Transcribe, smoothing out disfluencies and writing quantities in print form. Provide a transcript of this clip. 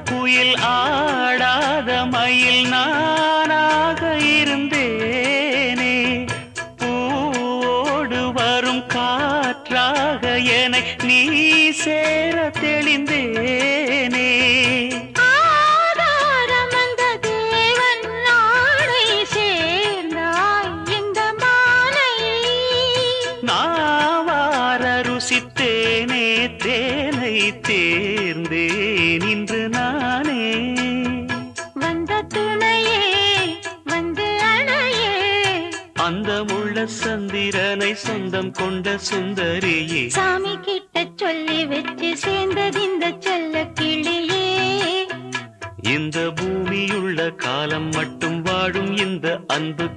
குயில் ஆடாத மயில் நானாக இருந்தேனே. பூவோடு வரும் காற்றாக என நீ சேர தெளிந்தேனே. ருசித்தேனே தேனை தேர்ந்தேன் இன்று நானே. வந்த துணையே வந்து அணையே, அந்த முள்ள சந்திரனை சொந்தம் கொண்ட சுந்தரியே. சாமி கிட்ட சொல்லி வச்சு சேர்ந்தது இந்த செல்ல கிளியே. இந்த பூமியுள்ள காலம் மட்டும் வாழும் இந்த அன்பு